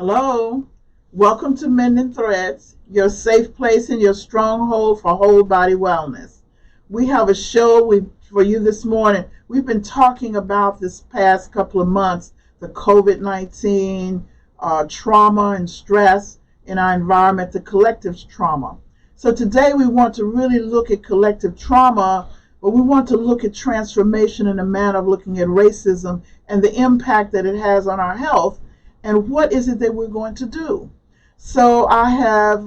Hello. Welcome to Mending Threads, your safe place and your stronghold for whole body wellness. We have a show for you this morning. We've been talking about this past couple of months the COVID 19 trauma and stress in our environment, the collective trauma. So today we want to really look at collective trauma, but we want to look at transformation in a manner of looking at racism and the impact that it has on our health and what is it that we're going to do. So I have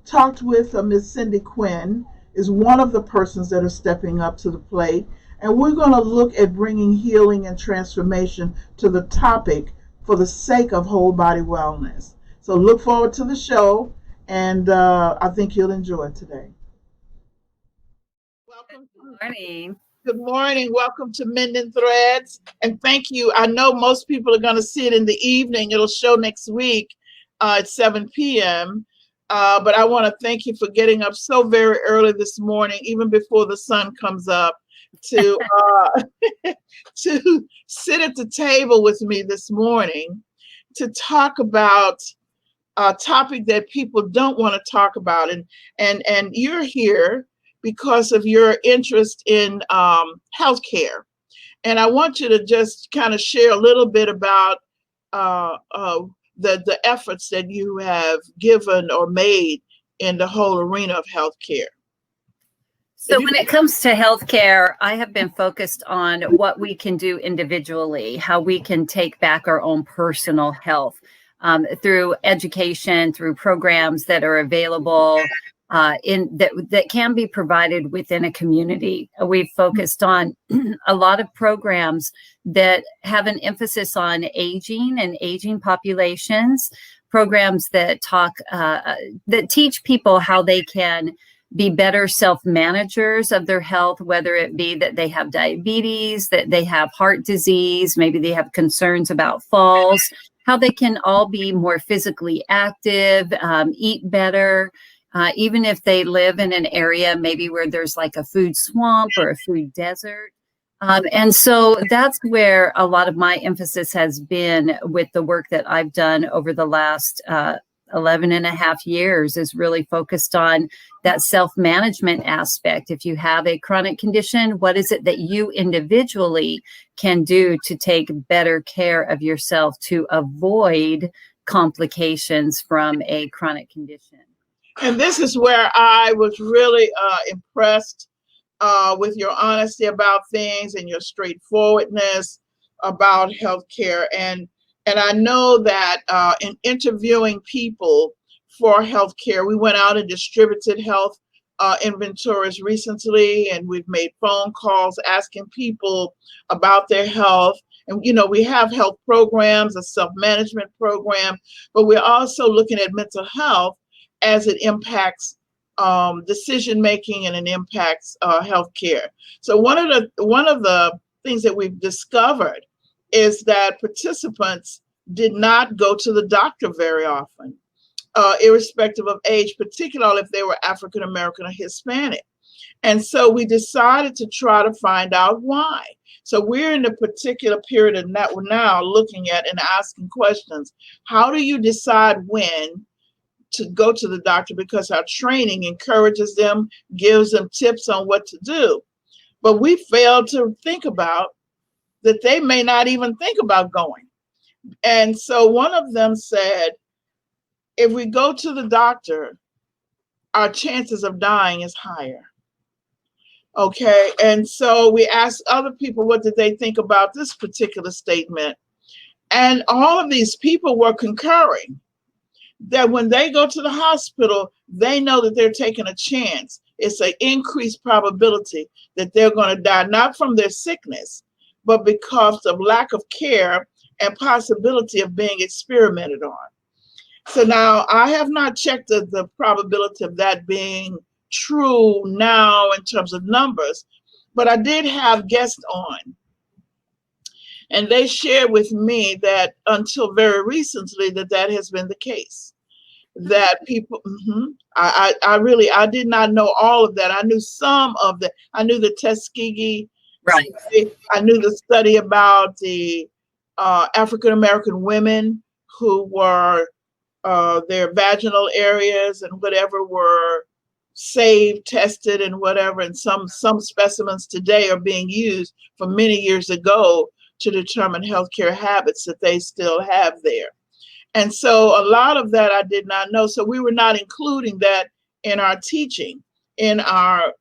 talked with Ms. Cindy Quinn, is one of the persons that are stepping up to the plate, and we're going to look at bringing healing and transformation to the topic for the sake of whole body wellness. So look forward to the show, and I think you'll enjoy it today. Welcome. Good morning. Good morning. Welcome to Mending Threads. And thank you. I know most people are going to see it in the evening. It'll show next week at 7 p.m. But I want to thank you for getting up so very early this morning, even before the sun comes up, to to sit at the table with me this morning to talk about a topic that people don't want to talk about. And you're here because of your interest in healthcare. And I want you to just kind of share a little bit about the efforts that you have given or made in the whole arena of healthcare. So when it comes to healthcare, I have been focused on what we can do individually, how we can take back our own personal health through education, through programs that are available that can be provided within a community. We've focused on a lot of programs that have an emphasis on aging and aging populations, programs that that teach people how they can be better self-managers of their health, whether it be that they have diabetes, that they have heart disease, maybe they have concerns about falls, how they can all be more physically active, eat better, even if they live in an area maybe where there's like a food swamp or a food desert. And so that's where a lot of my emphasis has been with the work that I've done over the last 11 and a half years, is really focused on that self-management aspect. If you have a chronic condition, what is it that you individually can do to take better care of yourself to avoid complications from a chronic condition? And this is where I was really impressed with your honesty about things and your straightforwardness about healthcare. And I know that in interviewing people for healthcare, we went out and distributed health inventories recently, and we've made phone calls asking people about their health. And, you know, we have health programs, a self-management program, but we're also looking at mental health as it impacts decision making and it impacts healthcare. So one of the things that we've discovered is that participants did not go to the doctor very often, irrespective of age, particularly if they were African American or Hispanic. And so we decided to try to find out why. So we're in a particular period of that we're now looking at and asking questions. How do you decide when to go to the doctor? Because our training encourages them, gives them tips on what to do. But we failed to think about that they may not even think about going. And so one of them said, if we go to the doctor, our chances of dying is higher. Okay, and so we asked other people what did they think about this particular statement. And all of these people were concurring that when they go to the hospital, they know that they're taking a chance. It's an increased probability that they're going to die, not from their sickness, but because of lack of care and possibility of being experimented on. So now I have not checked the probability of that being true now in terms of numbers, but I did have guests on. And they shared with me that until very recently that has been the case. That people, I did not know all of that. I knew some of that. I knew the Tuskegee Right. study. I knew the study about the African American women who were their vaginal areas and whatever were saved, tested, and whatever. And some specimens today are being used from many years ago to determine healthcare habits that they still have there. And so a lot of that I did not know. So we were not including that in our teaching, in our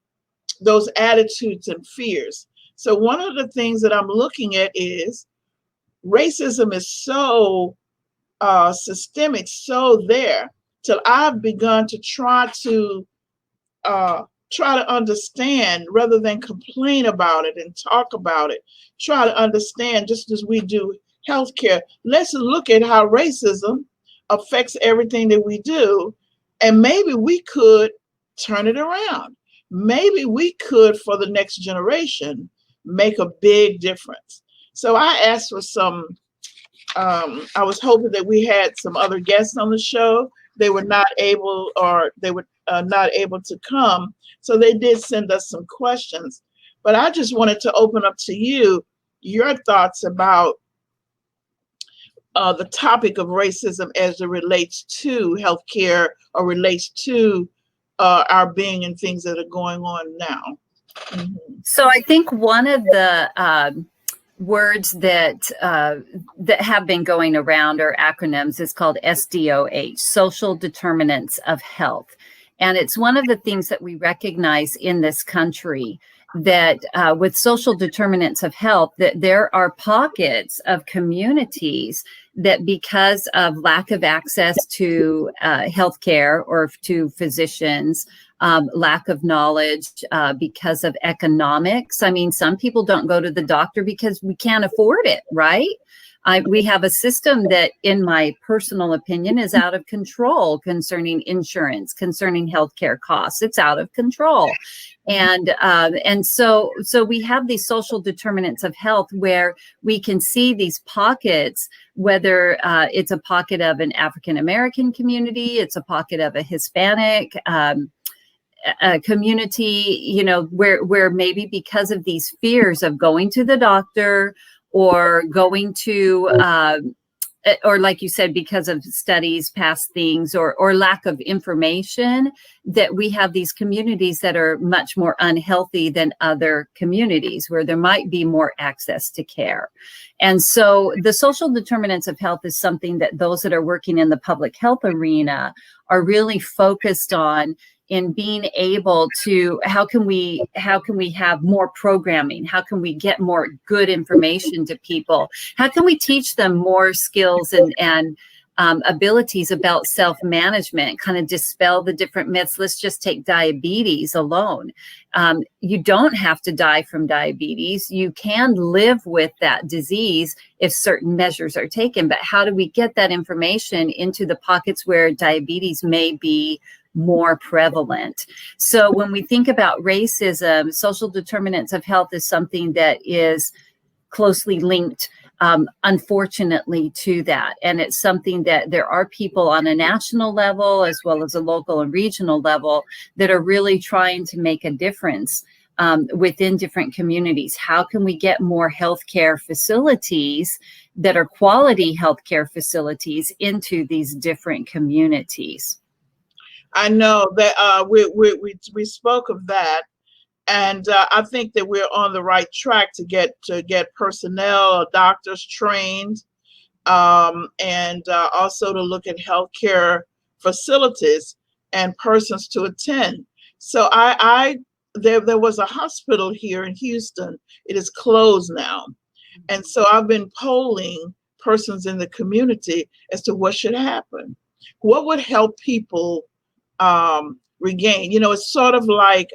those attitudes and fears. So one of the things that I'm looking at is racism is so systemic, so there, till I've begun to uh, try to understand rather than complain about it and talk about it. Try to understand, just as we do healthcare. Let's look at how racism affects everything that we do, and maybe we could turn it around. Maybe we could, for the next generation, make a big difference. So I asked for some. I was hoping that we had some other guests on the show. They were not able, or they were not able to come. So they did send us some questions. But I just wanted to open up to you your thoughts about the topic of racism as it relates to healthcare or relates to our being and things that are going on now. Mm-hmm. So I think one of the words that have been going around, or acronyms, is called SDOH, Social Determinants of Health. And it's one of the things that we recognize in this country, that with social determinants of health, that there are pockets of communities that, because of lack of access to healthcare or to physicians, lack of knowledge, because of economics. I mean, some people don't go to the doctor because we can't afford it, right? We have a system that, in my personal opinion, is out of control concerning insurance, concerning healthcare costs. It's out of control. And so we have these social determinants of health where we can see these pockets, whether it's a pocket of an African-American community, it's a pocket of a Hispanic community, you know, where maybe because of these fears of going to the doctor, or going to, or like you said, because of studies, past things, or lack of information, that we have these communities that are much more unhealthy than other communities where there might be more access to care. And so the social determinants of health is something that those that are working in the public health arena are really focused on, in being able to, how can we have more programming? How can we get more good information to people? How can we teach them more skills and abilities about self-management, kind of dispel the different myths? Let's just take diabetes alone. You don't have to die from diabetes. You can live with that disease if certain measures are taken. But how do we get that information into the pockets where diabetes may be more prevalent? So when we think about racism, social determinants of health is something that is closely linked, unfortunately, to that. And it's something that there are people on a national level, as well as a local and regional level, that are really trying to make a difference within different communities. How can we get more healthcare facilities that are quality healthcare facilities into these different communities? I know that we spoke of that, and I think that we're on the right track to get personnel, doctors trained, and also to look at healthcare facilities and persons to attend. So there was a hospital here in Houston. It is closed now, and so I've been polling persons in the community as to what should happen. What would help people regain? You know, it's sort of like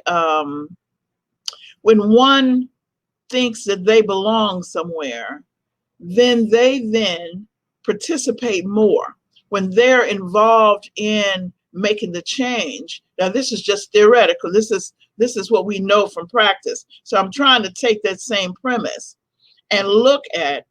when one thinks that they belong somewhere, then they participate more when they're involved in making the change. Now, this is just theoretical. This is what we know from practice. So I'm trying to take that same premise and look at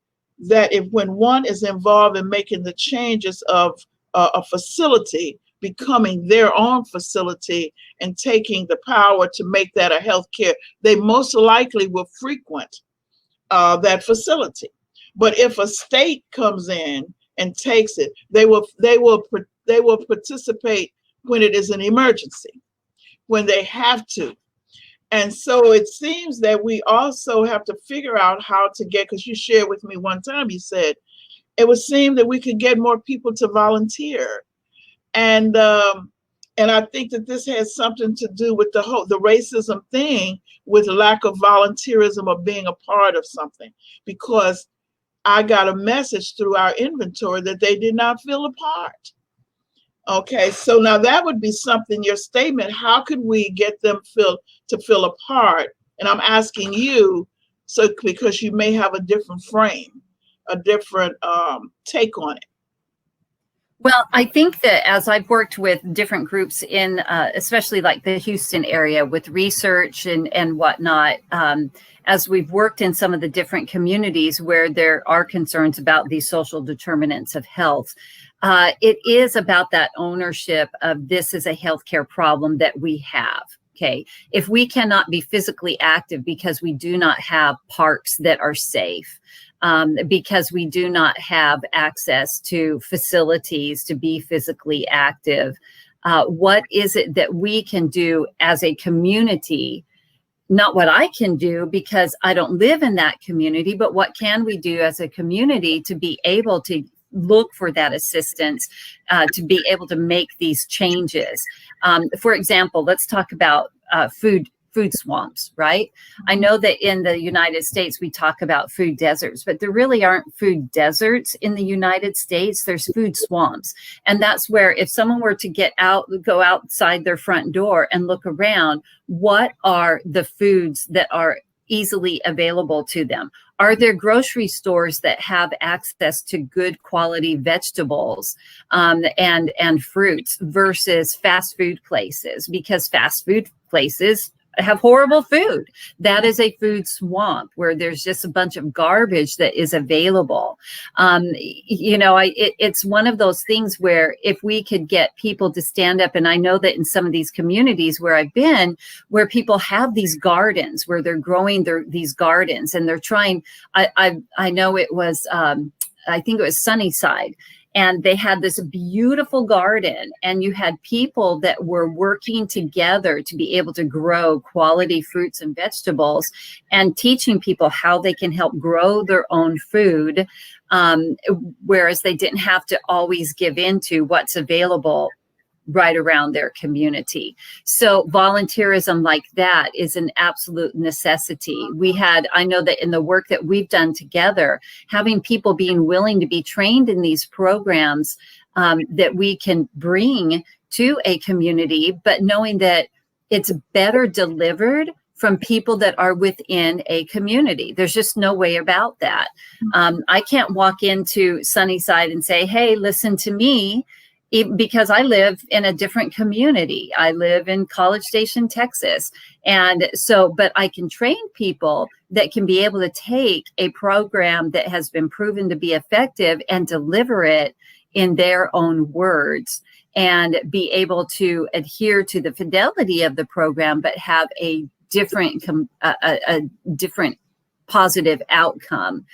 that. If when one is involved in making the changes of a facility becoming their own facility and taking the power to make that a healthcare, they most likely will frequent that facility. But if a state comes in and takes it. They will participate when it is an emergency, when they have to. And so it seems that we also have to figure out how to get, because you shared with me one time, you said it would seem that we could get more people to volunteer. And I think that this has something to do with the racism thing, with lack of volunteerism or being a part of something. Because I got a message through our inventory that they did not feel a part. Okay, so now that would be something, your statement, how could we get them to feel a part? And I'm asking you, so because you may have a different frame, a different take on it. Well, I think that as I've worked with different groups in, especially like the Houston area with research and whatnot, as we've worked in some of the different communities where there are concerns about these social determinants of health, it is about that ownership of this is a healthcare problem that we have. Okay. If we cannot be physically active because we do not have parks that are safe, because we do not have access to facilities to be physically active, what is it that we can do as a community? Not what I can do because I don't live in that community, but what can we do as a community to be able to look for that assistance, to be able to make these changes? For example, let's talk about food swamps, right? I know that in the United States, we talk about food deserts, but there really aren't food deserts in the United States. There's food swamps. And that's where if someone were to go outside their front door and look around, what are the foods that are easily available to them? Are there grocery stores that have access to good quality vegetables and fruits versus fast food places? Because fast food places have horrible food. That is a food swamp where there's just a bunch of garbage that is available. It's one of those things where if we could get people to stand up, and I know that in some of these communities where I've been, where people have these gardens, where they're growing these gardens and they're trying, I know it was, I think it was Sunnyside. And they had this beautiful garden, and you had people that were working together to be able to grow quality fruits and vegetables and teaching people how they can help grow their own food, whereas they didn't have to always give in to what's available right around their community. So volunteerism like that is an absolute necessity. I know that in the work that we've done together, having people being willing to be trained in these programs that we can bring to a community, but knowing that it's better delivered from people that are within a community. There's just no way about that. I can't walk into Sunnyside and say, hey, listen to me, because I live in a different community. I live in College Station, Texas. And so, but I can train people that can be able to take a program that has been proven to be effective and deliver it in their own words and be able to adhere to the fidelity of the program, but have a different positive outcome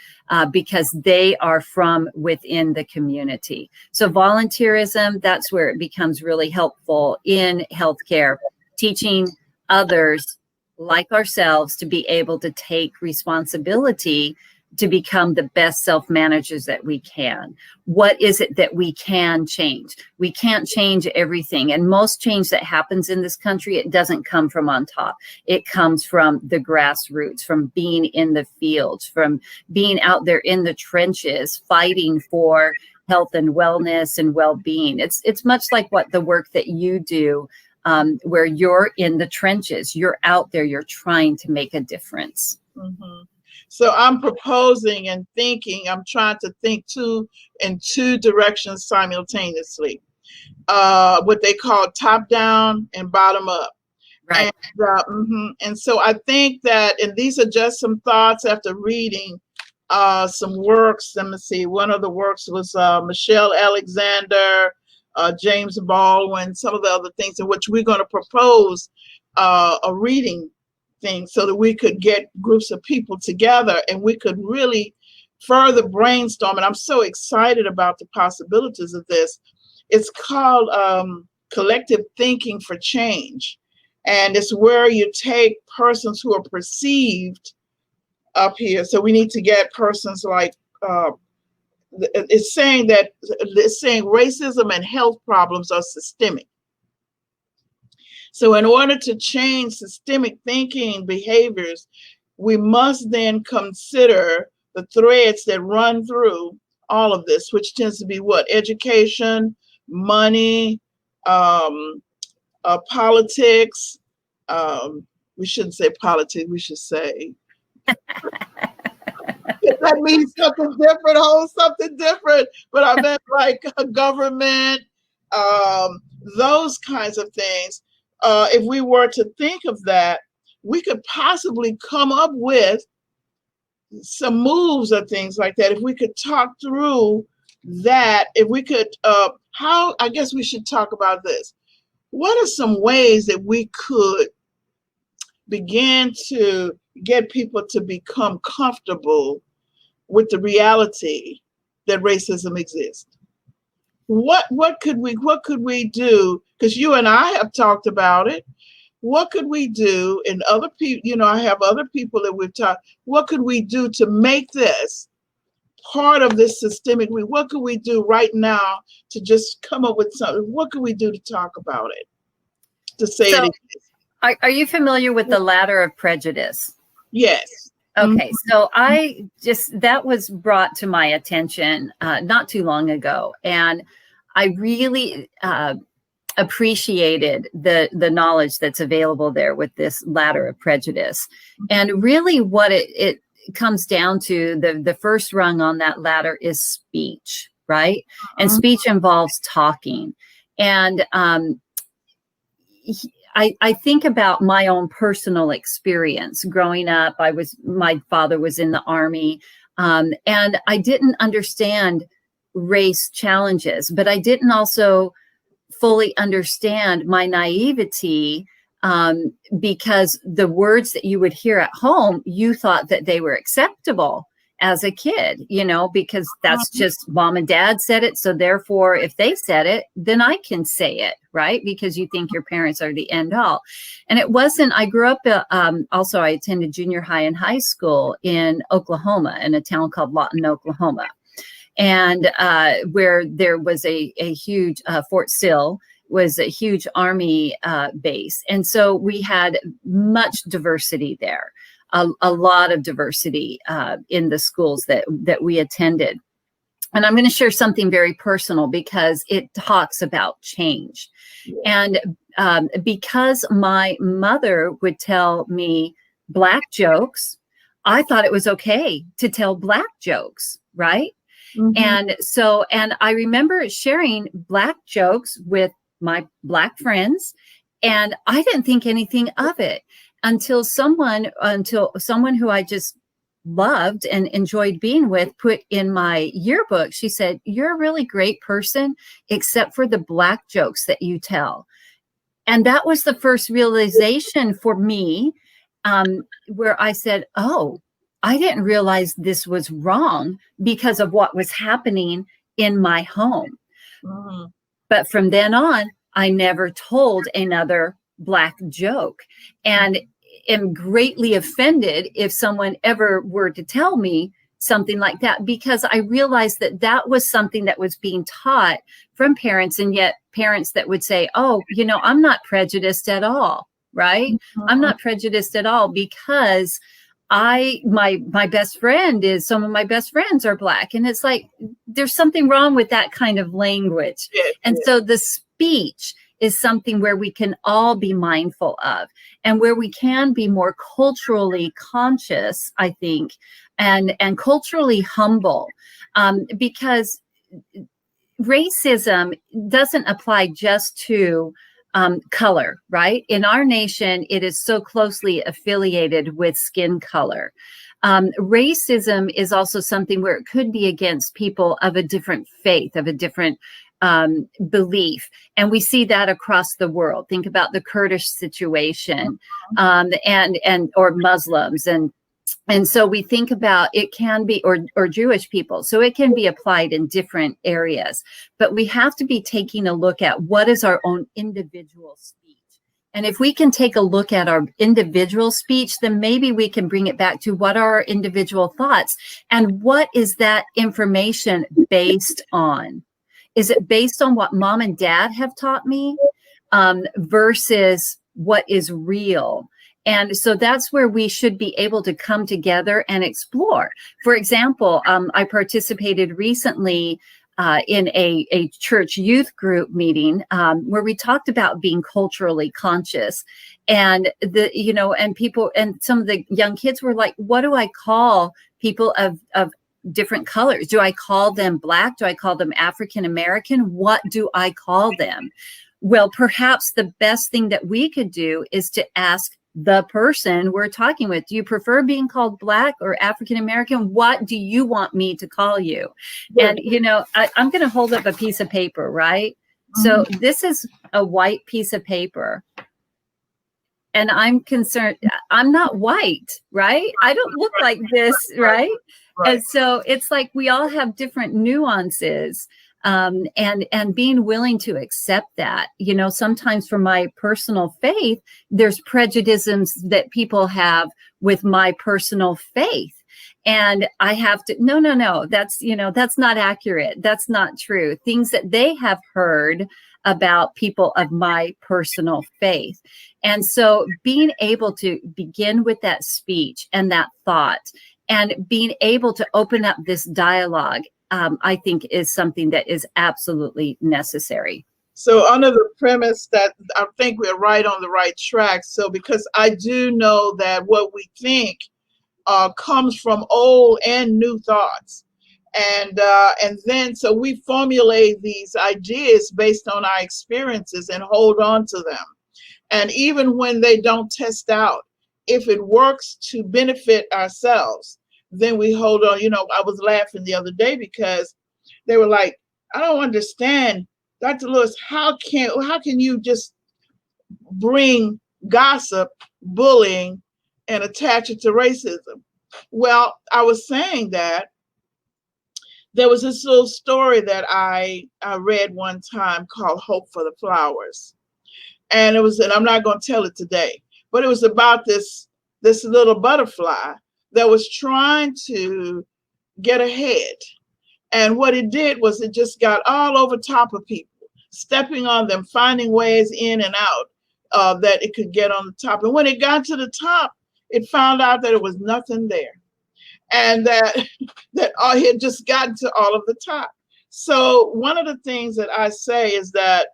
because they are from within the community. So volunteerism, that's where it becomes really helpful in healthcare, teaching others like ourselves to be able to take responsibility to become the best self-managers that we can. What is it that we can change? We can't change everything. And most change that happens in this country, it doesn't come from on top. It comes from the grassroots, from being in the fields, from being out there in the trenches, fighting for health and wellness and well-being. It's much like what the work that you do, where you're in the trenches, you're out there, you're trying to make a difference. Mm-hmm. So I'm proposing and thinking, I'm trying to think in two directions simultaneously. What they call top down and bottom up. Right. And so I think that, and these are just some thoughts after reading some works. Let me see. One of the works was Michelle Alexander, James Baldwin, some of the other things in which we're going to propose a reading thing so that we could get groups of people together and we could really further brainstorm, and I'm so excited about the possibilities of this. It's called collective thinking for change. And it's where you take persons who are perceived up here. So we need to get persons like, it's saying racism and health problems are systemic. So in order to change systemic thinking behaviors, we must then consider the threads that run through all of this, which tends to be what? Education, money, politics. We shouldn't say politics, we should say that means something different, something different. But I meant like a government, those kinds of things. If we were to think of that, we could possibly come up with some moves or things like that. If we could talk through that, if we could, I guess we should talk about this. What are some ways that we could begin to get people to become comfortable with the reality that racism exists? What could we do? Because you and I have talked about it. What could we do? And other people, I have other people that we've talked. What could we do to make this part of this systemic? What could we do right now to just come up with something? What could we do to talk about it? To say it. Are you familiar with the ladder of prejudice? Yes. Okay, so that was brought to my attention not too long ago, and I really appreciated the knowledge that's available there with this ladder of prejudice. And really what it comes down to, the first rung on that ladder is speech, right? And speech involves talking. And I think about my own personal experience growing up. My father was in the Army, and I didn't understand race challenges, but I didn't also fully understand my naivety, because the words that you would hear at home, you thought that they were acceptable as a kid, because that's just mom and dad said it. So therefore, if they said it, then I can say it, right? Because you think your parents are the end all. And it wasn't, I grew up, also I attended junior high and high school in Oklahoma, in a town called Lawton, Oklahoma. And where there was a huge Fort Sill was a huge Army base. And so we had much diversity there, a lot of diversity in the schools that we attended. And I'm going to share something very personal because it talks about change. And because my mother would tell me Black jokes, I thought it was okay to tell Black jokes, right? And I remember sharing Black jokes with my Black friends, and I didn't think anything of it until someone who I just loved and enjoyed being with put in my yearbook. She said, "You're a really great person, except for the Black jokes that you tell." And that was the first realization for me, where I said, "Oh, I didn't realize this was wrong because of what was happening in my home." But from then on, I never told another Black joke, and am greatly offended if someone ever were to tell me something like that, because I realized that was something that was being taught from parents, and yet parents that would say, "Oh, I'm not prejudiced at all," right? I'm not prejudiced at all because my best friend some of my best friends are Black. And it's like, there's something wrong with that kind of language. And so the speech is something where we can all be mindful of, and where we can be more culturally conscious, I think, and culturally humble, because racism doesn't apply just to color, right? In our nation, it is so closely affiliated with skin color. Racism is also something where it could be against people of a different faith, of a different belief. And we see that across the world. Think about the Kurdish situation, or Muslims, and And so we think about it can be, or Jewish people, so it can be applied in different areas, but we have to be taking a look at what is our own individual speech. And if we can take a look at our individual speech, then maybe we can bring it back to what are our individual thoughts and what is that information based on? Is it based on what mom and dad have taught me versus what is real? And so that's where we should be able to come together and explore. For example, I participated recently in a church youth group meeting where we talked about being culturally conscious, and and people, and some of the young kids were like, "What do I call people of different colors? Do I call them Black? Do I call them African American? What do I call them?" Well, perhaps the best thing that we could do is to ask the person we're talking with, do you prefer being called Black or African American? What do you want me to call you? And, I'm going to hold up a piece of paper, right? So this is a white piece of paper. And I'm concerned, I'm not white, right? I don't look like this, right? And so it's like we all have different nuances. And being willing to accept that, sometimes for my personal faith, there's prejudices that people have with my personal faith. And I have to, no, that's not accurate. That's not true. Things that they have heard about people of my personal faith. And so being able to begin with that speech and that thought and being able to open up this dialogue, I think is something that is absolutely necessary. So under the premise that I think we're right on the right track. So because I do know that what we think comes from old and new thoughts. And then so we formulate these ideas based on our experiences and hold on to them. And even when they don't test out, if it works to benefit ourselves, then we hold on. I was laughing the other day because they were like, I don't understand, Dr. Lewis, how can you just bring gossip, bullying, and attach it to racism? Well, I was saying that there was this little story that I read one time called Hope for the Flowers. And I'm not going to tell it today, but it was about this little butterfly that was trying to get ahead. And what it did was it just got all over top of people, stepping on them, finding ways in and out that it could get on the top. And when it got to the top, it found out that it was nothing there. And that it had just gotten to all of the top. So one of the things that I say is that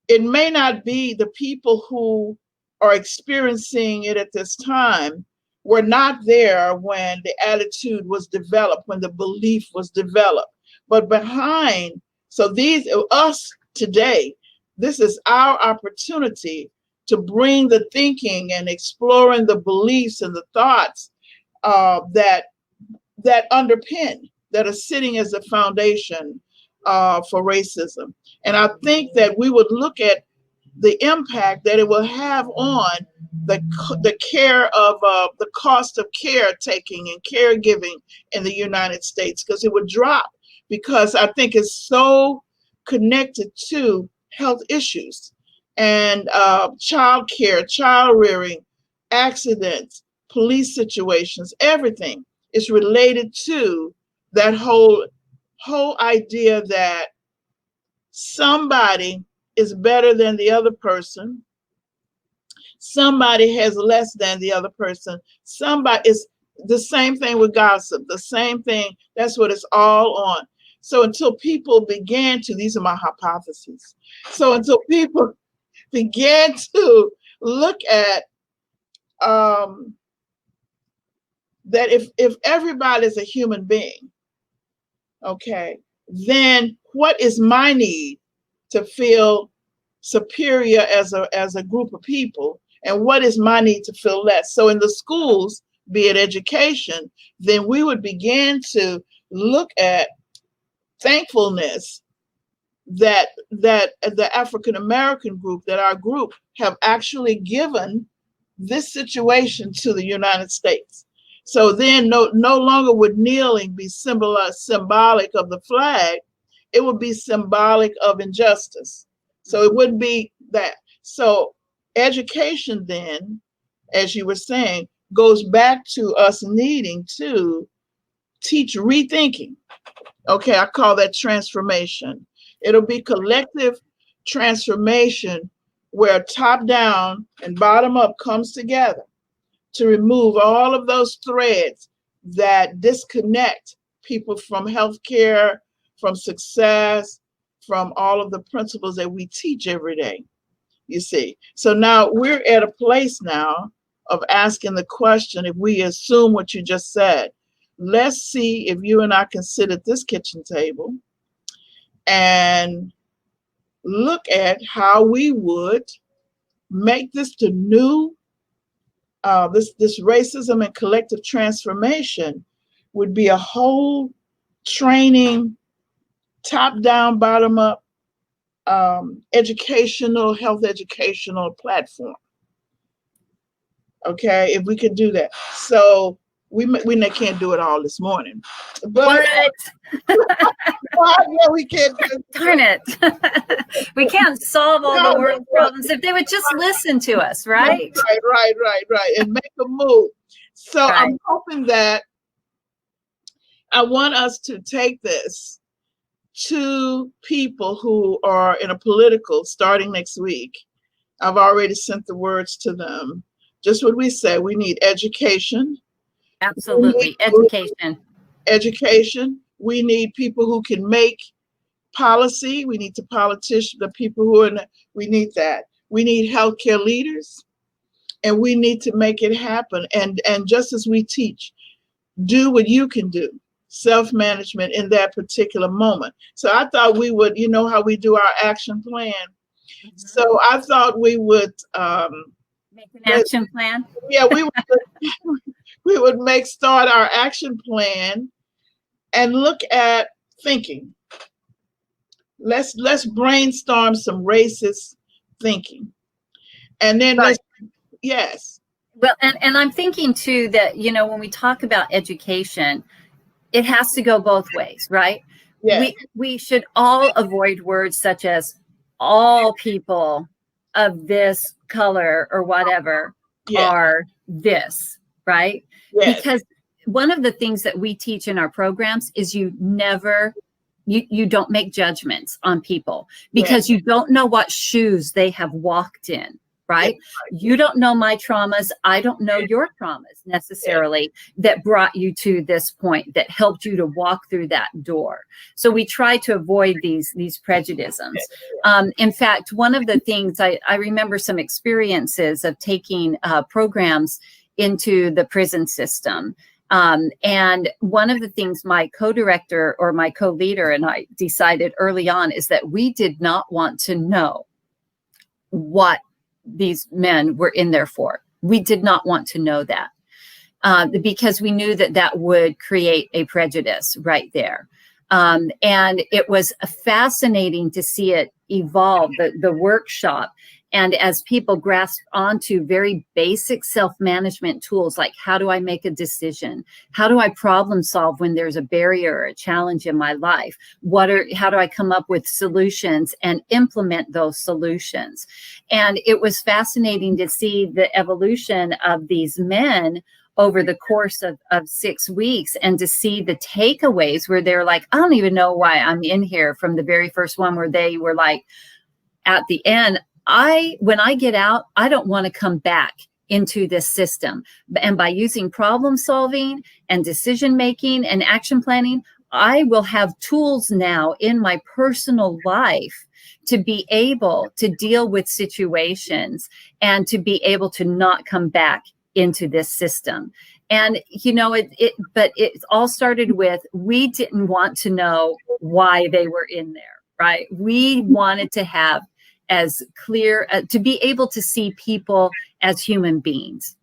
it may not be the people who are experiencing it at this time were not there when the attitude was developed, when the belief was developed. But behind, so these, us today, this is our opportunity to bring the thinking and exploring the beliefs and the thoughts that underpin, that are sitting as a foundation for racism. And I think that we would look at the impact that it will have on the care of the cost of caretaking and caregiving in the United States, because it would drop, because I think it's so connected to health issues and child care, child rearing, accidents, police situations, everything is related to that whole idea that somebody is better than the other person. Somebody has less than the other person. Somebody is the same thing with gossip, the same thing. That's what it's all on. So until people began to, these are my hypotheses. So until people began to look at that if everybody's a human being, okay, then what is my need to feel superior as a group of people, and what is my need to feel less? So in the schools, be it education, then we would begin to look at thankfulness that the African American group, that our group have actually given this situation to the United States. So then no longer would kneeling be symbolic of the flag. It would be symbolic of injustice. So it wouldn't be that. So education then, as you were saying, goes back to us needing to teach rethinking. Okay, I call that transformation. It'll be collective transformation where top down and bottom up comes together to remove all of those threads that disconnect people from healthcare, from success, from all of the principles that we teach every day, you see. So now we're at a place now of asking the question, if we assume what you just said, let's see if you and I can sit at this kitchen table and look at how we would make this the new this racism and collective transformation would be a whole training, top down, bottom up, educational, health educational platform. Okay, if we could do that. So we can't do it all this morning, but yeah, we can't. Darn it. We can't solve all the world problems if they would just listen to us, right? Right. And make a move. So right. I'm hoping that I want us to take this to people who are in a political starting next week. I've already sent the words to them. Just what we said, we need education. Absolutely. Education. We need people who can make policy. We need the people who are we need that. We need healthcare leaders, and we need to make it happen. And just as we teach, do what you can do, self-management in that particular moment. So I thought we would, you know how we do our action plan. Mm-hmm. So I thought we would make an action plan. Yeah, we would start our action plan and look at thinking. Let's brainstorm some racist thinking. And then yes. Well, and I'm thinking too that, you know, when we talk about education, it has to go both ways, right? Yes. We should all avoid words such as all people of this color or whatever are this, right? Yes. Because one of the things that we teach in our programs is you don't make judgments on people because you don't know what shoes they have walked in, right? You don't know my traumas. I don't know your traumas necessarily that brought you to this point, that helped you to walk through that door. So we try to avoid these prejudices. In fact, one of the things I remember some experiences of taking programs into the prison system. And one of the things my co-director or my co-leader and I decided early on is that we did not want to know what these men were in there for. We did not want to know that because we knew that would create a prejudice right there. And it was fascinating to see it evolve, the workshop. And as people grasp onto very basic self-management tools, like how do I make a decision? How do I problem solve when there's a barrier or a challenge in my life? How do I come up with solutions and implement those solutions? And it was fascinating to see the evolution of these men over the course of 6 weeks, and to see the takeaways where they're like, I don't even know why I'm in here, from the very first one where they were like, at the end, when I get out, I don't want to come back into this system. And by using problem solving and decision making and action planning, I will have tools now in my personal life to be able to deal with situations and to be able to not come back into this system. And, you know, but it all started with, we didn't want to know why they were in there, right? We wanted to have as clear, to be able to see people as human beings.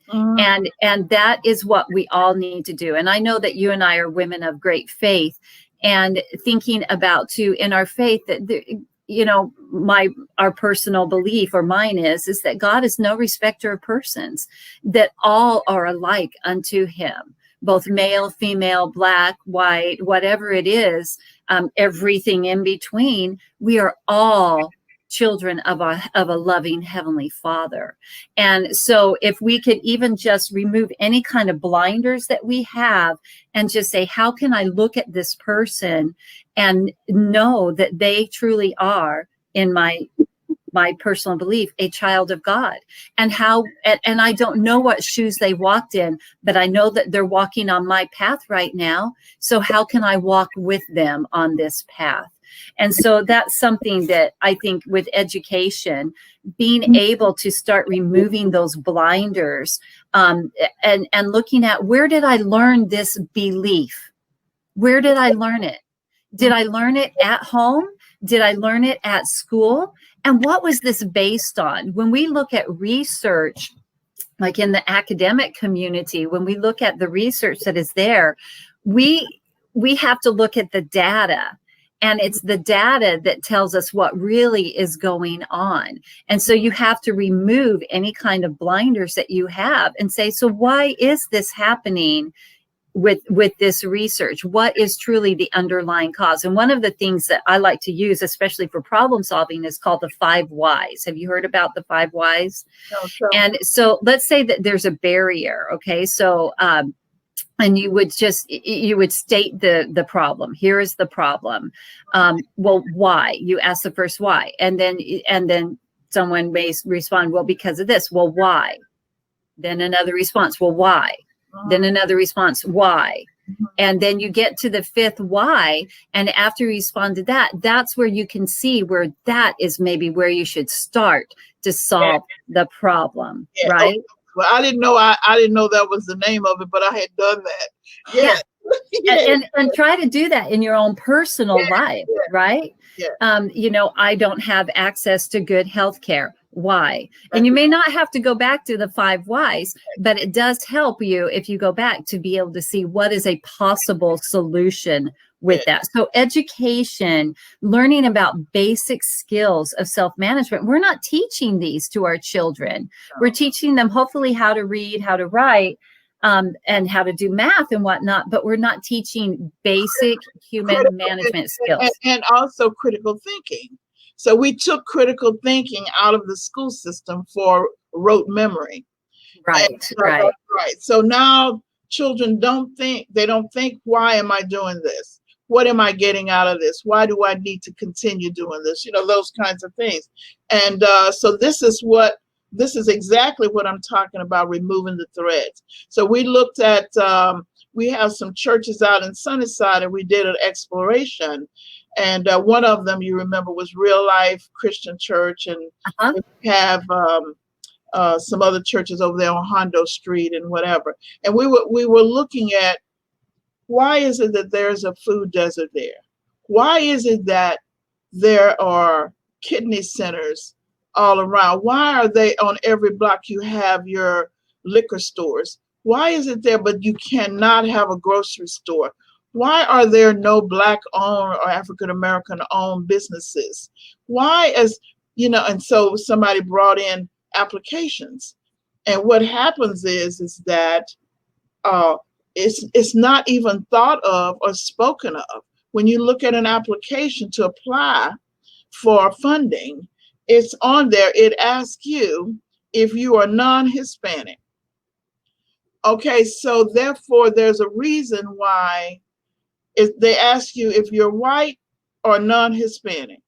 And that is what we all need to do. And I know that you and I are women of great faith, and thinking about too in our faith that our personal belief, or mine is that God is no respecter of persons, that all are alike unto him, both male, female, black, white, whatever it is, everything in between. We are all children of a loving heavenly Father. And so if we could even just remove any kind of blinders that we have and just say, how can I look at this person and know that they truly are, in my personal belief, a child of God? And I don't know what shoes they walked in, but I know that they're walking on my path right now. So how can I walk with them on this path? And so that's something that I think with education, being able to start removing those blinders, and looking at, where did I learn this belief? Where did I learn it? Did I learn it at home? Did I learn it at school? And what was this based on? When we look at research, like in the academic community, when we look at the research that is there, we have to look at the data. And it's the data that tells us what really is going on. And so you have to remove any kind of blinders that you have and say, so why is this happening with this research? What is truly the underlying cause? And one of the things that I like to use, especially for problem solving, is called the 5 whys. Have you heard about the 5 whys? No, sure. And so let's say that there's a barrier. Okay. So, and you would state the problem. Here is the problem. Well, why? You ask the first why, and then someone may respond, well, because of this. Well, why? Then another response. Well, why? Then another response. Why? And then you get to the 5th why. And after you respond to that, that's where you can see where that is maybe where you should start to solve the problem, right? Oh, well, I didn't know that was the name of it, but I had done that. Yeah. And try to do that in your own personal life, right? Yeah. I don't have access to good health care. Why? And you may not have to go back to the 5 whys, but it does help you if you go back to be able to see what is a possible solution with that. So education, learning about basic skills of self-management, we're not teaching these to our children. We're teaching them hopefully how to read, how to write, and how to do math and whatnot, but we're not teaching basic human management skills. And also critical thinking. So we took critical thinking out of the school system for rote memory. Right, right. So now children don't think, why am I doing this? What am I getting out of this? Why do I need to continue doing this? Those kinds of things. And so this is exactly what I'm talking about, removing the threads. So we looked at, we have some churches out in Sunnyside, and we did an exploration. And one of them, you remember, was Real Life Christian Church. And we have some other churches over there on Hondo Street and whatever. And we were looking at, why is it that there's a food desert there? Why is it that there are kidney centers all around? Why are they on every block? You have your liquor stores. Why is it there, but you cannot have a grocery store? Why are there no Black-owned or African-American-owned businesses? Why, and so somebody brought in applications. And what happens is that it's not even thought of or spoken of. When you look at an application to apply for funding, it's on there. It asks you if you are non-Hispanic. Okay, so therefore there's a reason why they ask you if you're white or non-Hispanic.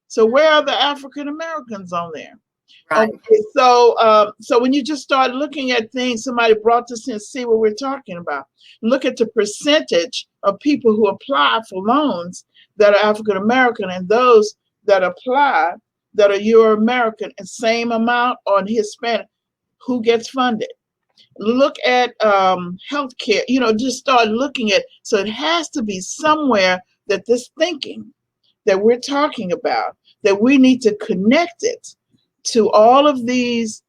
So where are the African Americans on there? Right. Okay, so when you just start looking at things, somebody brought this in, see what we're talking about. Look at the percentage of people who apply for loans that are African American, and those that apply that are Euro-American, and same amount on Hispanic. Who gets funded? Look at healthcare, just start looking at, so it has to be somewhere that this thinking that we're talking about, that we need to connect it to all of these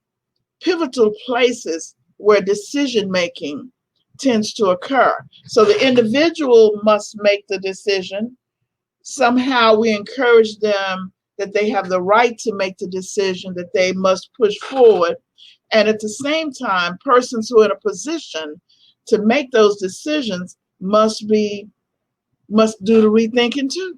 pivotal places where decision-making tends to occur. So the individual must make the decision, somehow we encourage them that they have the right to make the decision, that they must push forward. And at the same time, persons who are in a position to make those decisions must do the rethinking too.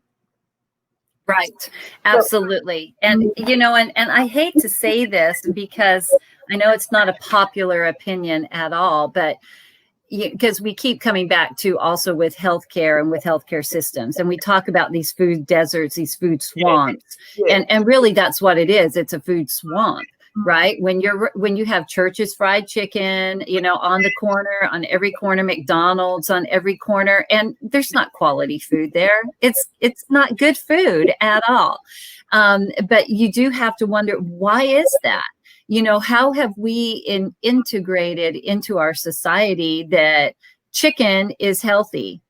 Right. So, Absolutely. And, and I hate to say this because I know it's not a popular opinion at all, but because we keep coming back to also with healthcare and with healthcare systems, and we talk about these food deserts, these food yeah, swamps, yeah. and really that's what it is. It's a food swamp, right? When you have Church's Fried Chicken, on the corner, on every corner, McDonald's on every corner, and there's not quality food there. It's not good food at all. But you do have to wonder, why is that? How have we integrated into our society that chicken is healthy?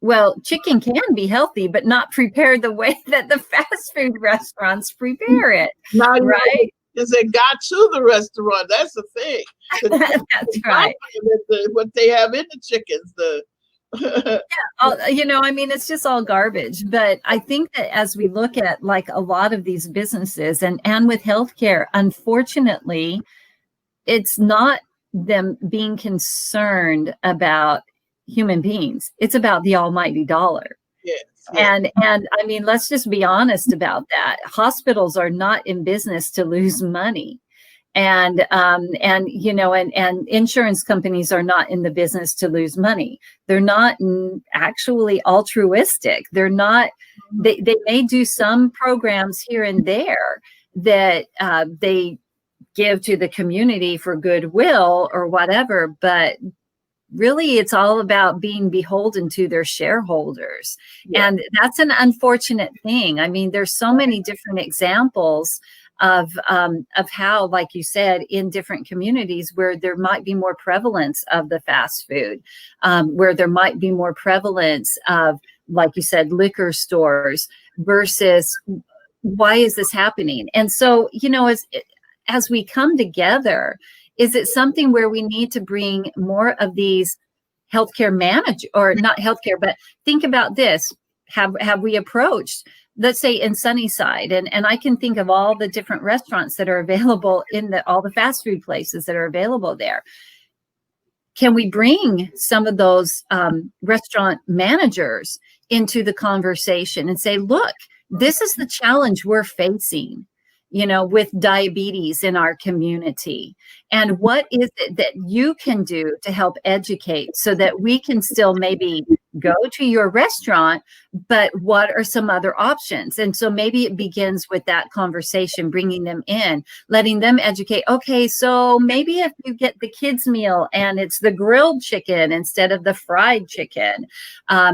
Well, chicken can be healthy, but not prepared the way that the fast food restaurants prepare it, Now you right? is it got to the restaurant. That's the thing. That's right. What they have in the chickens, the It's just all garbage. But I think that as we look at like a lot of these businesses and with healthcare, unfortunately, it's not them being concerned about human beings. It's about the almighty dollar. yes, yes. And I mean, let's just be honest about that. Hospitals are not in business to lose money. And insurance companies are not in the business to lose money. They're not actually altruistic. They're not, they may do some programs here and there that they give to the community for goodwill or whatever, but really it's all about being beholden to their shareholders. Yeah. And that's an unfortunate thing. I mean, there's so many different examples of how, like you said, in different communities where there might be more prevalence of the fast food, where there might be more prevalence of, like you said, liquor stores versus why is this happening? And so, as we come together, is it something where we need to bring more of these healthcare manage or not healthcare, but think about this. Have we approached, let's say in Sunnyside, and I can think of all the different restaurants that are available in all the fast food places that are available there. Can we bring some of those restaurant managers into the conversation and say, look, this is the challenge we're facing, with diabetes in our community. And what is it that you can do to help educate so that we can still maybe go to your restaurant, but what are some other options? And so maybe it begins with that conversation, bringing them in, letting them educate. Okay, so maybe if you get the kids' meal and it's the grilled chicken instead of the fried chicken,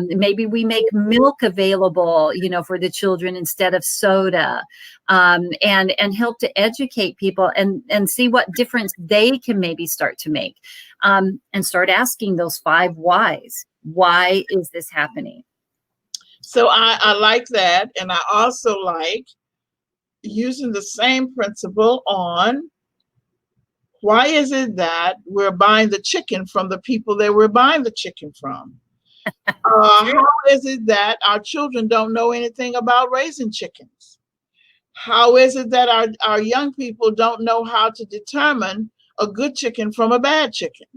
maybe we make milk available, for the children instead of soda, and help to educate people and see what difference they can maybe start to make, and start asking those 5 whys. Why is this happening? So I like that. And I also like using the same principle on why is it that we're buying the chicken from the people that we're buying the chicken from? How is it that our children don't know anything about raising chickens? How is it that our young people don't know how to determine a good chicken from a bad chicken?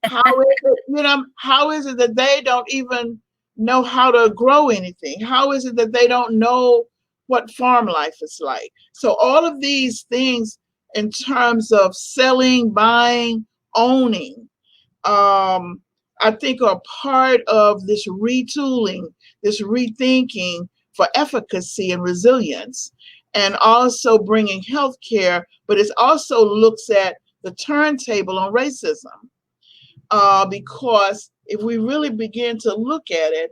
How is it, how is it that they don't even know how to grow anything? How is it that they don't know what farm life is like? So all of these things in terms of selling, buying, owning, I think are part of this retooling, this rethinking for efficacy and resilience, and also bringing healthcare, but it also looks at the turntable on racism. Because if we really begin to look at it,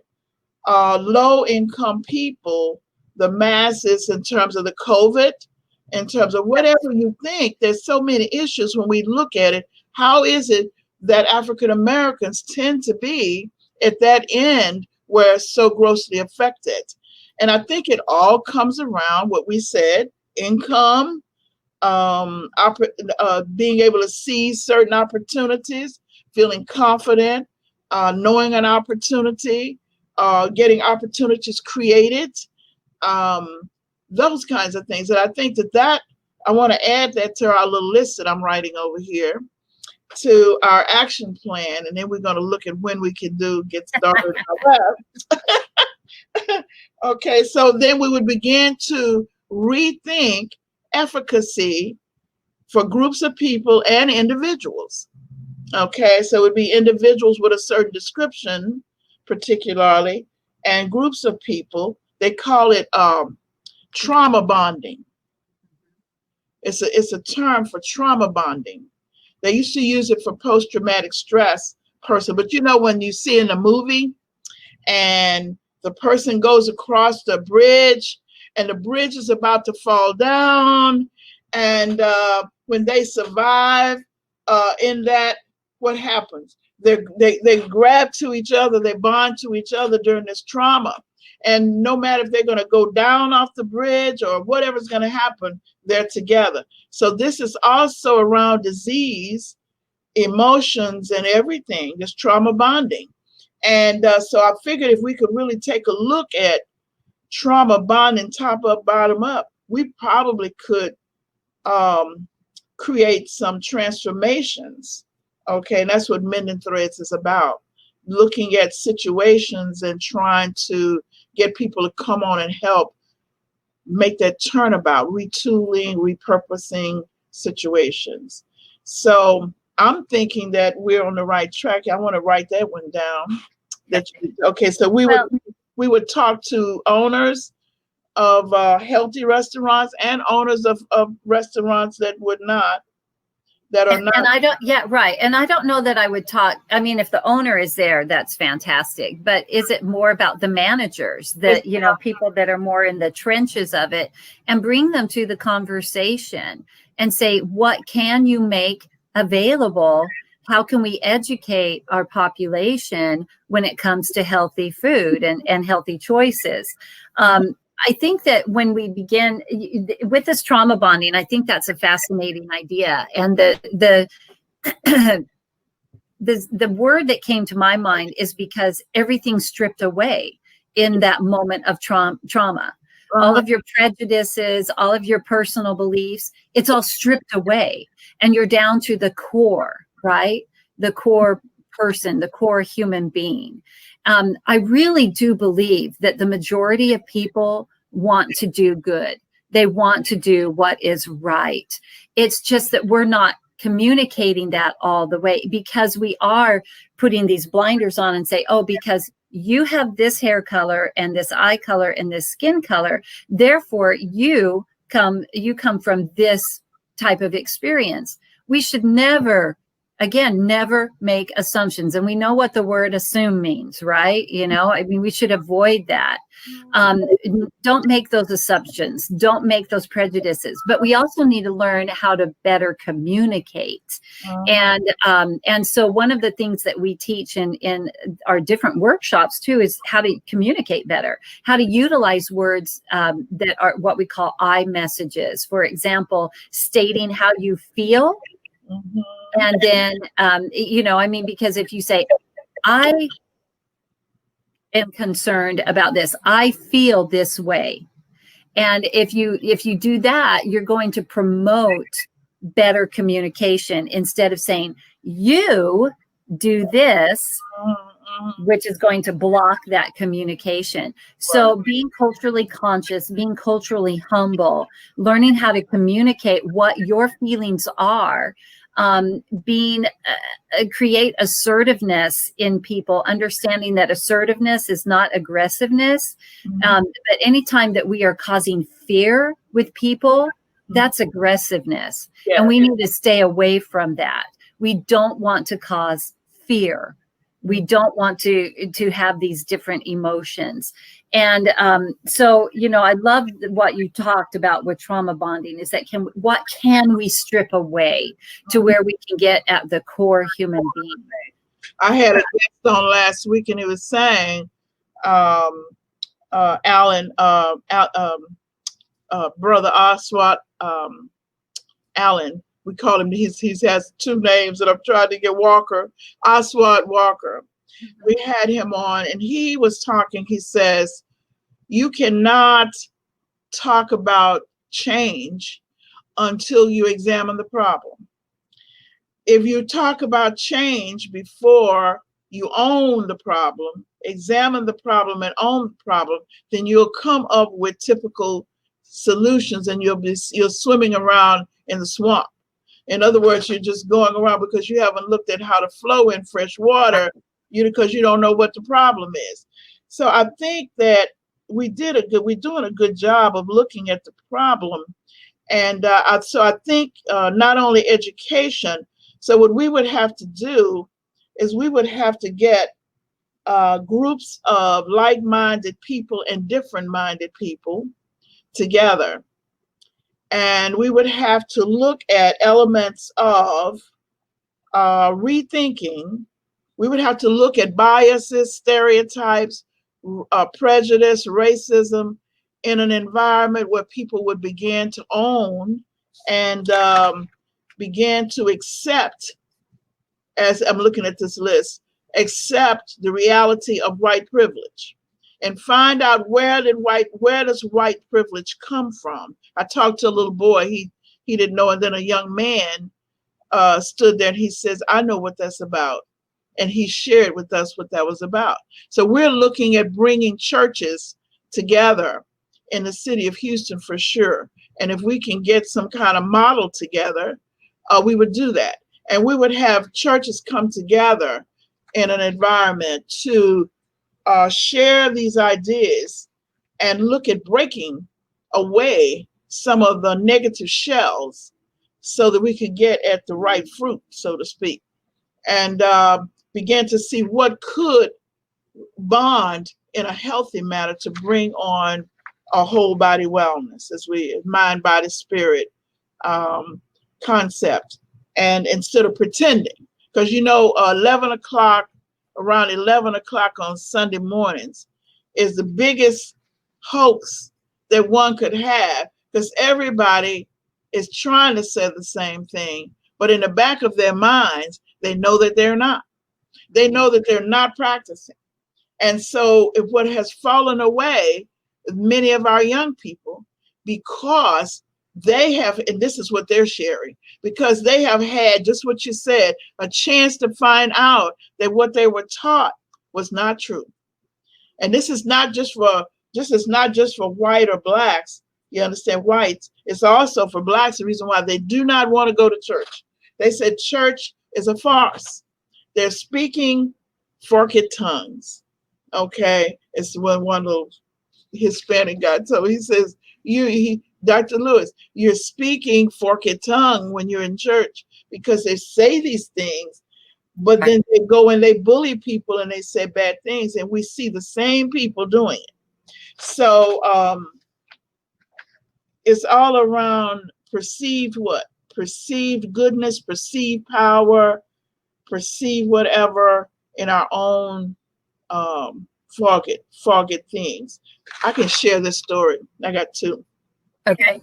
low income people, the masses in terms of the COVID, in terms of whatever you think, there's so many issues when we look at it. How is it that African Americans tend to be at that end where it's so grossly affected? And I think it all comes around what we said: income, being able to see certain opportunities, feeling confident, knowing an opportunity, getting opportunities created, those kinds of things. And I think that I want to add that to our little list that I'm writing over here, to our action plan, and then we're going to look at when we can get started on that. Okay, so then we would begin to rethink efficacy for groups of people and individuals. Okay, so it would be individuals with a certain description, particularly, and groups of people. They call it trauma bonding. It's a term for trauma bonding. They used to use it for post-traumatic stress person, but you know when you see in a movie and the person goes across the bridge and the bridge is about to fall down, and when they survive in that, what happens? They grab to each other, they bond to each other during this trauma. And no matter if they're going to go down off the bridge or whatever's going to happen, they're together. So this is also around disease, emotions, and everything, this trauma bonding. And so I figured if we could really take a look at trauma bonding, top up, bottom up, we probably could create some transformations. Okay, and that's what Mending Threads is about. Looking at situations and trying to get people to come on and help make that turnabout, retooling, repurposing situations. So I'm thinking that we're on the right track. I want to write that one down. Okay, so we would talk to owners of healthy restaurants and owners of restaurants that would not, that are not. And I don't, yeah, right. And I don't know that I would talk. I mean, if the owner is there, that's fantastic. But is it more about the managers, that, you know, people that are more in the trenches of it, and bring them to the conversation and say, what can you make available? How can we educate our population when it comes to healthy food and healthy choices? I think that when we begin with this trauma bonding, I think that's a fascinating idea. And the word that came to my mind is because everything's stripped away in that moment of trauma. All of your prejudices, all of your personal beliefs, it's all stripped away. And you're down to the core, right? The core person, the core human being. I really do believe that the majority of people want to do good. They want to do what is right. It's just that we're not communicating that all the way, because we are putting these blinders on and say, oh, because you have this hair color and this eye color and this skin color, therefore you come from this type of experience. We should never make assumptions. And we know what the word assume means, right? You know, I mean, we should avoid that. Don't make those assumptions. Don't make those prejudices. But we also need to learn how to better communicate. And so one of the things that we teach in our different workshops too is how to communicate better, how to utilize words that are what we call I messages. For example, stating how you feel. Mm-hmm. And then, you know, I mean, because if you say, I am concerned about this, I feel this way. And if you do that, you're going to promote better communication instead of saying, you do this, which is going to block that communication. So being culturally conscious, being culturally humble, learning how to communicate what your feelings are, create assertiveness in people, understanding that assertiveness is not aggressiveness. But anytime that we are causing fear with people, that's aggressiveness. Yeah. And we need to stay away from that. We don't want to cause fear. We don't want to have these different emotions. And so, you know, I love what you talked about with trauma bonding, is that what can we strip away to where we can get at the core human being? I had a guest on last week, and he was saying, Alan, Brother Oswald, Alan, we call him, he has two names that I'm trying to get, Walker, Oswald Walker. We had him on, and he was talking. He says, you cannot talk about change until you examine the problem. If you talk about change before you own the problem, examine the problem and own the problem, then you'll come up with typical solutions, and you're swimming around in the swamp. In other words, you're just going around because you haven't looked at how to flow in fresh water, because you don't know what the problem is. So I think that we're doing a good job of looking at the problem. And so I think not only education, so what we would have to do is we would have to get groups of like-minded people and different-minded people together. And we would have to look at elements of rethinking. We would have to look at biases, stereotypes, prejudice, racism in an environment where people would begin to own and begin to accept, as I'm looking at this list, accept the reality of white privilege and find out where does white privilege come from. I talked to a little boy, he didn't know, and then a young man stood there and he says, I know what that's about. And he shared with us what that was about. So we're looking at bringing churches together in the city of Houston for sure. And if we can get some kind of model together, we would do that. And we would have churches come together in an environment to share these ideas and look at breaking away some of the negative shells so that we could get at the right fruit, so to speak, and begin to see what could bond in a healthy manner to bring on a whole body wellness, as we mind, body, spirit concept. And instead of pretending, because 11 o'clock, around 11 o'clock on Sunday mornings is the biggest hoax that one could have, because everybody is trying to say the same thing, but in the back of their minds, they know that they're not. They know that they're not practicing. And so if what has fallen away, many of our young people, because they have, and this is what they're sharing, because they have had, just what you said, a chance to find out that what they were taught was not true. And this is not just for white or blacks. You understand, whites. It's also for blacks, the reason why they do not want to go to church. They said church is a farce. They're speaking forked tongues. Okay. It's when one little Hispanic guy told me, he says, Dr. Lewis, you're speaking forked tongue when you're in church, because they say these things, but then they go and they bully people and they say bad things, and we see the same people doing it. So it's all around perceived what? Perceived goodness, perceived power, perceived whatever in our own forget things. I can share this story. I got two. Okay.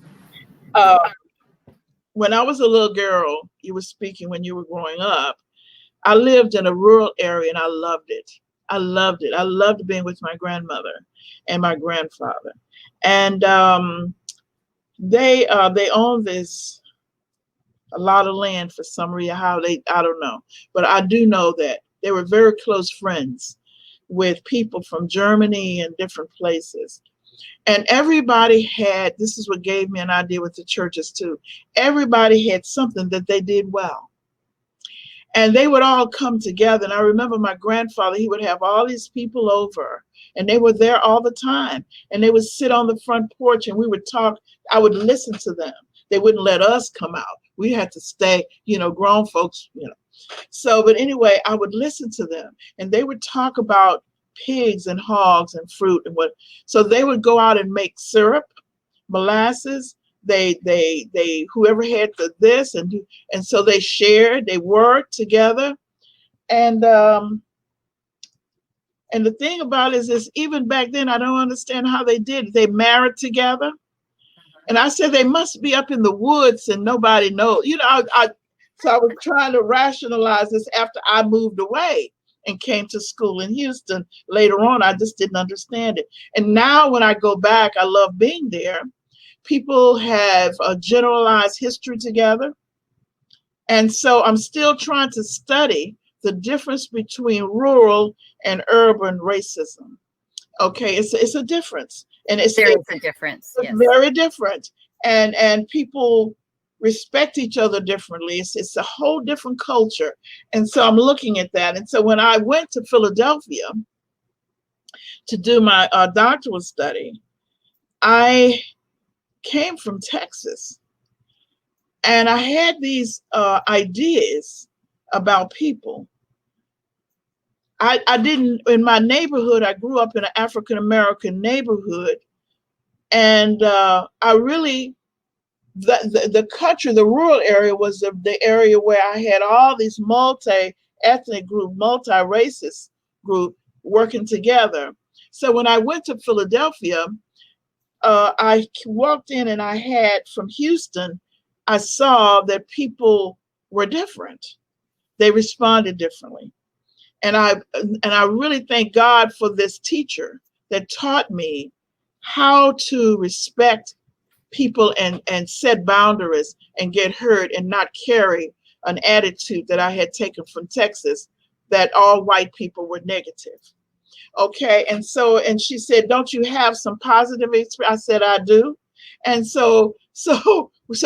When I was a little girl, you were speaking when you were growing up, I lived in a rural area and I loved it. I loved it. I loved being with my grandmother and my grandfather. And they owned a lot of land for some reason, I don't know. But I do know that they were very close friends with people from Germany and different places. And everybody had, this is what gave me an idea with the churches too. Everybody had something that they did well. And they would all come together. And I remember my grandfather, he would have all these people over, and they were there all the time. And they would sit on the front porch and we would talk. I would listen to them. They wouldn't let us come out. We had to stay, grown folks, So, but anyway, I would listen to them and they would talk about pigs and hogs and fruit and what. So they would go out and make syrup, molasses. They whoever had this and so they shared, they worked together. And the thing about it is even back then, I don't understand how they did it. They married together. And I said, they must be up in the woods and nobody knows. So I was trying to rationalize this after I moved away. and came to school in Houston. Later on, I just didn't understand it. And now when I go back, I love being there. People have a generalized history together. And so I'm still trying to study the difference between rural and urban racism. Okay, it's a difference. And There is a difference, it's yes. very different. And people respect each other differently. It's a whole different culture. And so I'm looking at that. And so when I went to Philadelphia to do my doctoral study, I came from Texas. And I had these ideas about people. I didn't, in my neighborhood, I grew up in an African American neighborhood. And I really, the country, the rural area was the area where I had all these multi-ethnic group, multi-racist group working together. So when I went to Philadelphia, I walked in and I had from Houston, I saw that people were different. They responded differently. And I really thank God for this teacher that taught me how to respect people and set boundaries and get hurt and not carry an attitude that I had taken from Texas that all white people were negative. Okay. And she said, don't you have some positive experience? I said, I do. And so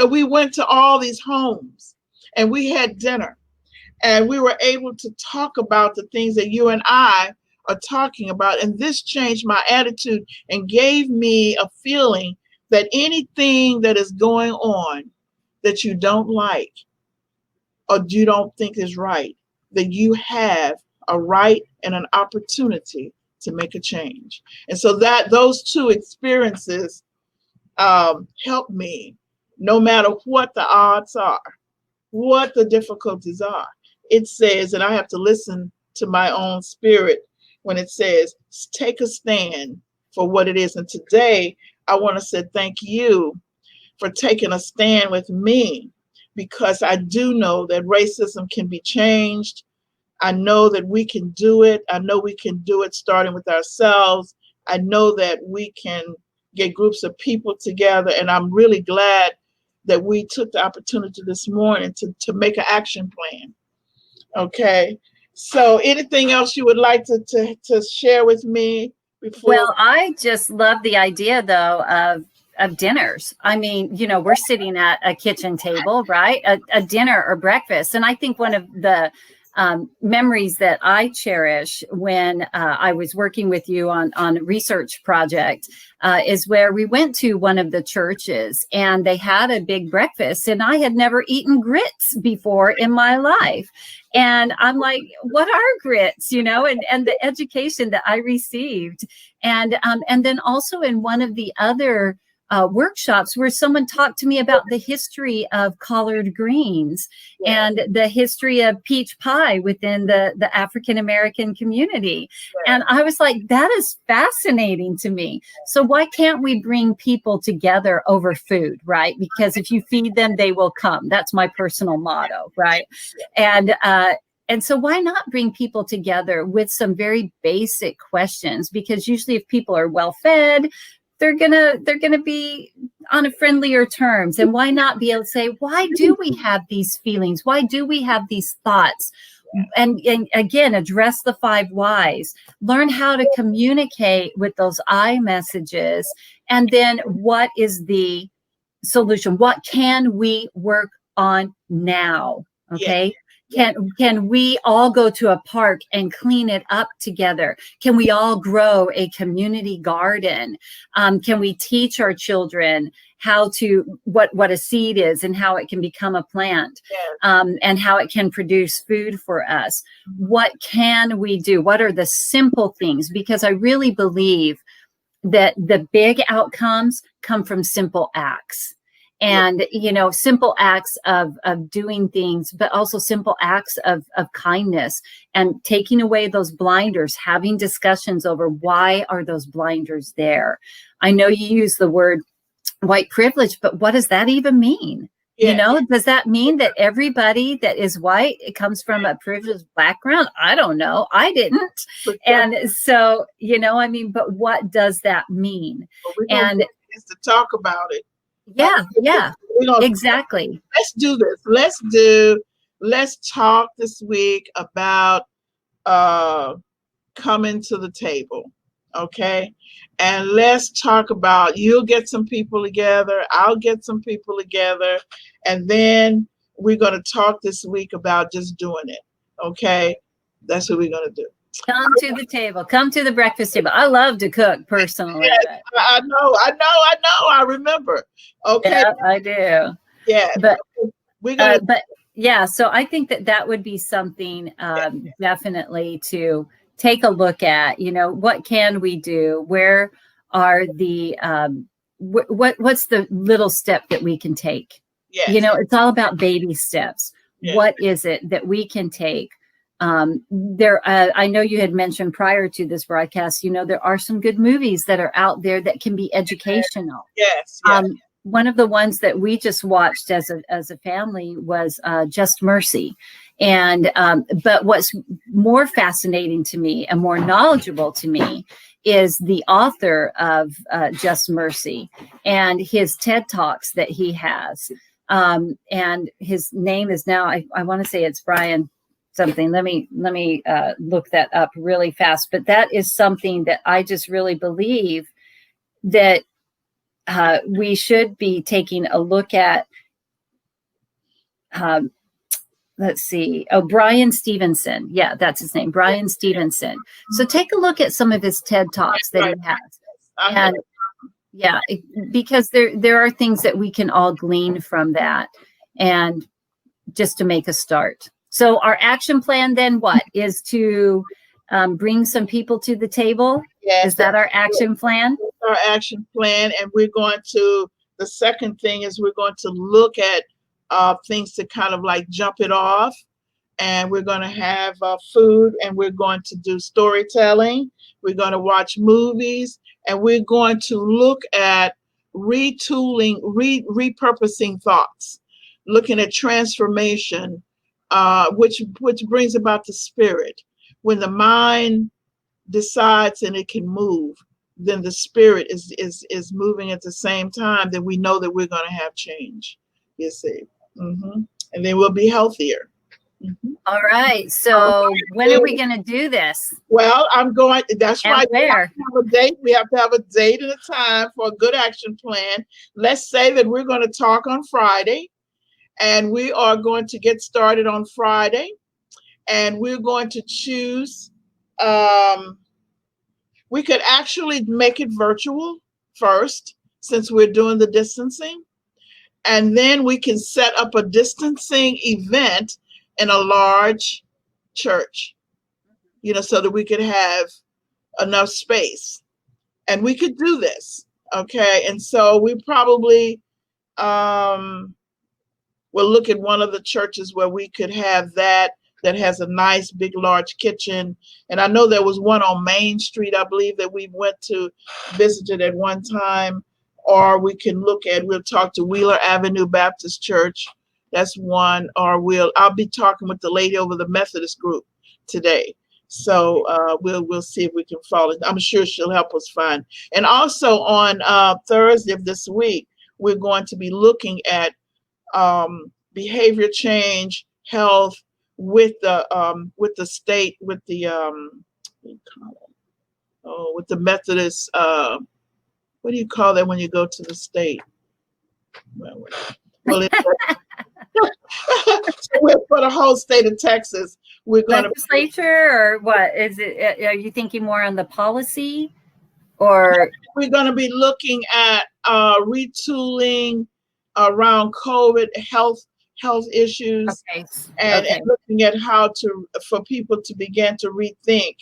we went to all these homes and we had dinner and we were able to talk about the things that you and I are talking about. And this changed my attitude and gave me a feeling that anything that is going on that you don't like or you don't think is right, that you have a right and an opportunity to make a change. And so that those two experiences help me, no matter what the odds are, what the difficulties are. It says, and I have to listen to my own spirit when it says, take a stand for what it is. And today, I want to say thank you for taking a stand with me, because I do know that racism can be changed. I know that we can do it. I know we can do it starting with ourselves. I know that we can get groups of people together. And I'm really glad that we took the opportunity this morning to make an action plan. Okay. So anything else you would like to share with me before? Well, I just love the idea, though, of dinners. I mean, we're sitting at a kitchen table, right? A dinner or breakfast. And I think one of the memories that I cherish when I was working with you on a research project is where we went to one of the churches and they had a big breakfast, and I had never eaten grits before in my life. And I'm like, what are grits, and the education that I received. And then also in one of the other workshops where someone talked to me about the history of collard greens and the history of peach pie within the African American community. And I was like, that is fascinating to me. So why can't we bring people together over food, right? Because if you feed them, they will come. That's my personal motto, right? And so why not bring people together with some very basic questions? Because usually if people are well fed, they're gonna be on a friendlier terms. And why not be able to say, why do we have these feelings? Why do we have these thoughts? And again, address the 5 whys. Learn how to communicate with those I messages. And then what is the solution? What can we work on now? Okay. Can we all go to a park and clean it up together? Can we all grow a community garden? Can we teach our children how to what a seed is and how it can become a plant, and how it can produce food for us? What can we do? What are the simple things? Because I really believe that the big outcomes come from simple acts. And, simple acts of doing things, but also simple acts of kindness and taking away those blinders, having discussions over why are those blinders there? I know you use the word white privilege, but what does that even mean? Yes. Does that mean that everybody that is white, it comes from a privileged background? I don't know. I didn't. But And so, I mean, but what does that mean? we're gonna And get this to talk about it. Uh, yeah, yeah, we're gonna exactly. let's do this. Let's talk this week about uh coming to the table. Okay. And let's talk about, you'll get some people together, I'll get some people together, and then we're going to talk this week about just doing it. Okay. That's what we're going to do. Come to the table. Come to the breakfast table. I love to cook personally. Yes, But I remember. Okay. yeah, I do. Yeah. But We're going to, but yeah, so I think that would be something definitely to take a look at. What can we do? Where are the what's the little step that we can take? yes. It's all about baby steps. Yes. What is it that we can take? I know you had mentioned prior to this broadcast, there are some good movies that are out there that can be educational. Yes. Yes. One of the ones that we just watched as a family was Just Mercy. And but what's more fascinating to me and more knowledgeable to me is the author of Just Mercy and his TED Talks that he has. And his name is now, I want to say it's Brian something. Let me look that up really fast. But that is something that I just really believe that we should be taking a look at. Let's see. Oh, Brian Stevenson. Yeah, that's his name, Brian Stevenson. So take a look at some of his TED Talks that he has. And yeah, because there are things that we can all glean from that, and just to make a start. So our action plan then what is to bring some people to the table? Yes. Is that our action plan? Our action plan, and the second thing is we're going to look at things to kind of like jump it off, and we're going to have food, and we're going to do storytelling, we're going to watch movies, and we're going to look at retooling, repurposing thoughts, looking at transformation, which brings about the spirit. When the mind decides and it can move, then the spirit is moving at the same time, then we know that we're going to have change, you see. And then we'll be healthier. All right. So when are we going to do this? Well, that's right. Where? We have to have a date and a time for a good action plan. Let's say that we're going to talk on Friday, and we are going to get started on Friday, and we're going to choose, we could actually make it virtual first, since we're doing the distancing. And then we can set up a distancing event in a large church, so that we could have enough space. And we could do this. Okay. And so we probably will look at one of the churches where we could have that has a nice big large kitchen. And I know there was one on Main Street, I believe, that we went to visited at one time. Or we can we'll talk to Wheeler Avenue Baptist Church. That's one. Or I'll be talking with the lady over the Methodist group today. So we'll see if we can follow. I'm sure she'll help us find. And also on Thursday of this week, we're going to be looking at behavior change, health, with the state, with the with the Methodist. What do you call that when you go to the state? Well, for the whole state of Texas, we're going legislature, or what is it? Are you thinking more on the policy, or we're going to be looking at retooling around COVID health issues, and looking at how for people to begin to rethink,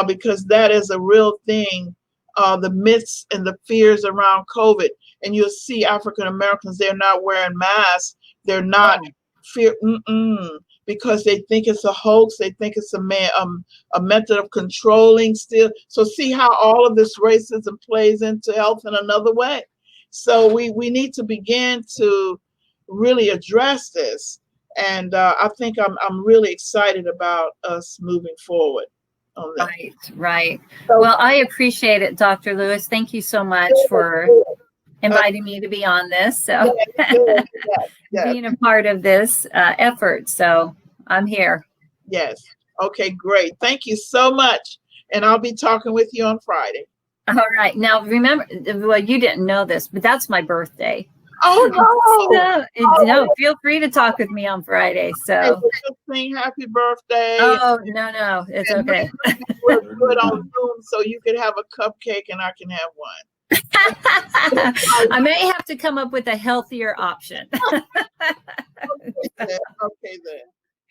because that is a real thing. The myths and the fears around COVID, and you'll see African Americans, they're not wearing masks. They're not because they think it's a hoax. They think it's a method of controlling still. So see how all of this racism plays into health in another way. So we need to begin to really address this. And I think I'm really excited about us moving forward on this. Right, right. So, Well, I appreciate it, Dr. Lewis. Thank you so much for inviting me to be on this. So yes, yes, being a part of this effort. So I'm here. yes. Okay, great. Thank you so much. And I'll be talking with you on Friday. All right. Now, remember, well, you didn't know this, but that's my birthday. Oh, no. No, feel free to talk with me on Friday. Okay, So, well, just sing happy birthday. oh, no, it's And okay. we'll do it on Zoom so you can have a cupcake and I can have one. I may have to come up with a healthier option. Okay then.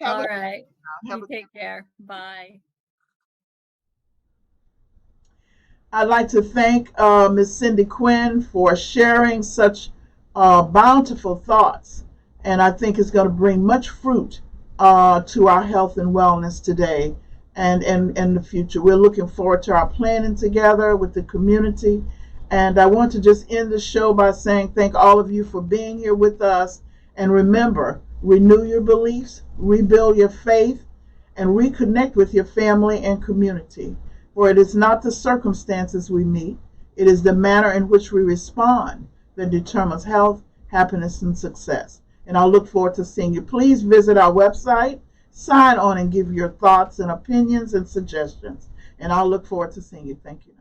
All right. Have You take care. Bye. I'd like to thank Ms. Cindy Quinn for sharing such bountiful thoughts, and I think it's going to bring much fruit to our health and wellness today and in the future. We're looking forward to our planning together with the community, and I want to just end the show by saying thank all of you for being here with us, and remember, renew your beliefs, rebuild your faith, and reconnect with your family and community. For it is not the circumstances we meet, it is the manner in which we respond that determines health, happiness, and success. And I'll look forward to seeing you. Please visit our website, sign on, and give your thoughts and opinions and suggestions. And I'll look forward to seeing you. Thank you.